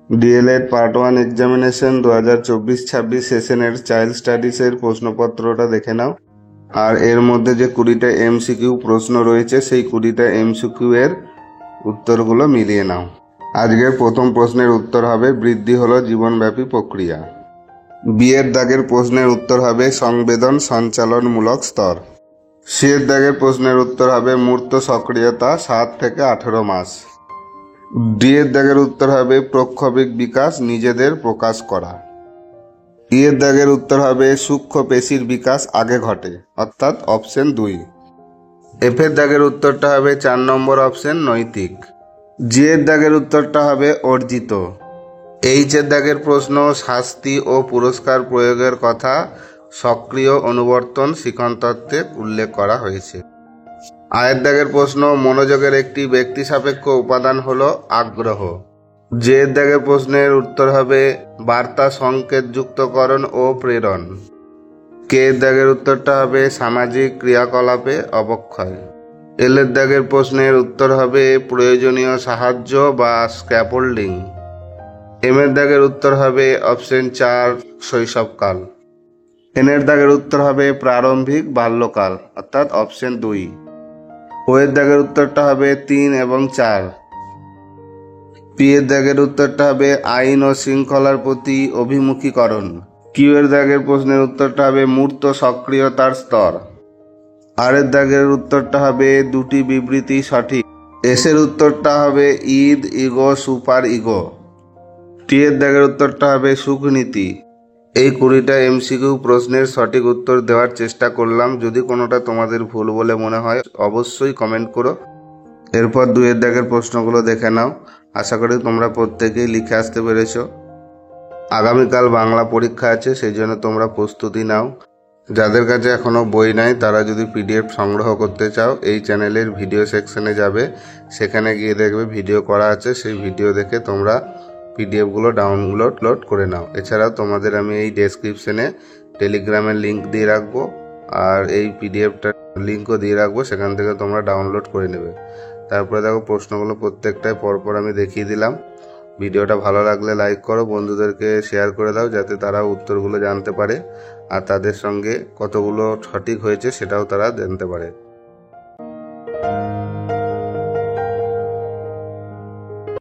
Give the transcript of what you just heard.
D.El.Ed part 1 examination 2024-26 সেশনের child স্টাডিজের প্রশ্নপত্রটা দেখে নাও। আর এর মধ্যে যে 20টা এমসিকিউ প্রশ্ন রয়েছে সেই 20টা এমসিকিউ এর উত্তরগুলো মিলিয়ে নাও। আজকের প্রথম প্রশ্নের উত্তর হবে বৃদ্ধি হলো জীবনব্যাপী প্রক্রিয়া। বিয়ের দাগের প্রশ্নের উত্তর হবে সংবেদন সঞ্চালনমূলক স্তর। সিয়ের দাগের প্রশ্নের উত্তর হবে মূর্ত সক্রিয়তা 7 থেকে 18 মাস। ডিয়ের দাগের উত্তর হবে প্রক্ষোভিক বিকাশ নিজেদের প্রকাশ করা। ইয়ের দাগের উত্তর হবে সূক্ষ্ম পেশির বিকাশ আগে ঘটে, অর্থাৎ অপশন 2। এফের দাগের উত্তরটা হবে 4 নম্বর অপশন নৈতিক। জিয়ের দাগের উত্তরটা হবে অর্জিত। এইচের দাগের প্রশ্ন শাস্তি ও পুরস্কার প্রয়োগের কথা সক্রিয় অনুবর্তন শিক্ষণতত্ত্বে উল্লেখ করা হয়েছে। আয়ের দাগের প্রশ্ন মনোযোগের একটি ব্যক্তি সাপেক্ষ উপাদান হলো আগ্রহ। জের দাগের প্রশ্নের উত্তর হবে বার্তা সংকেত যুক্তকরণ ও প্রেরণ। কে দাগের উত্তরটা হবে সামাজিক ক্রিয়াকলাপে অবক্ষয়। এলের দাগের প্রশ্নের উত্তর হবে প্রয়োজনীয় সাহায্য বা স্ক্যাফোল্ডিং। এমের দাগের উত্তর হবে অপশন 4 শৈশবকাল। এনের দাগের উত্তর হবে প্রারম্ভিক বাল্যকাল, অর্থাৎ অপশন 2। ওয়ের দাগের উত্তরটা হবে 3 এবং 4। পি এর দাগের উত্তরটা হবে আইন ও শৃঙ্খলার প্রতি অভিমুখীকরণ। কিউ এর দাগের প্রশ্নের উত্তরটা হবে মূর্ত সক্রিয়তার স্তর। আর এর দাগের উত্তরটা হবে দুটি বিবৃতি সঠিক। এস এর উত্তরটা হবে ঈদ, ইগো, সুপার ইগো। টি এর দাগের উত্তরটা হবে সুখনীতি। এই 20টা এমসিকিউ প্রশ্নের সঠিক উত্তর দেওয়ার চেষ্টা করলাম। যদি কোনোটা তোমাদের ভুল বলে মনে হয় অবশ্যই কমেন্ট করো। এরপর 2 এর দাগের প্রশ্নগুলো দেখে নাও। আশা করি তোমরা প্রত্যেকেই লিখে আসতে পেরেছো। আগামীকাল বাংলা পরীক্ষা আছে, সেই জন্য তোমরা প্রস্তুতি নাও। যাদের কাছে এখনও বই নাই তারা যদি পিডিএফ সংগ্রহ করতে চাও এই চ্যানেলের ভিডিও সেকশনে যাবে, সেখানে গিয়ে দেখবে ভিডিও করা আছে, সেই ভিডিও দেখে তোমরা পিডিএফগুলো ডাউনলোড করে নাও। এছাড়াও তোমাদের আমি এই ডেসক্রিপশনে টেলিগ্রামের লিঙ্ক দিয়ে রাখবো, আর এই পিডিএফটার লিঙ্কও দিয়ে রাখবো, সেখান থেকে তোমরা ডাউনলোড করে নেবে। তারপরে দেখো প্রশ্নগুলো প্রত্যেকটাই পরপর আমি দেখিয়ে দিলাম। ভিডিওটা ভালো লাগলে লাইক করো, বন্ধুদেরকে শেয়ার করে দাও যাতে তারা উত্তরগুলো জানতে পারে আর তাদের সঙ্গে কতগুলো সঠিক হয়েছে সেটাও তারা জানতে পারে।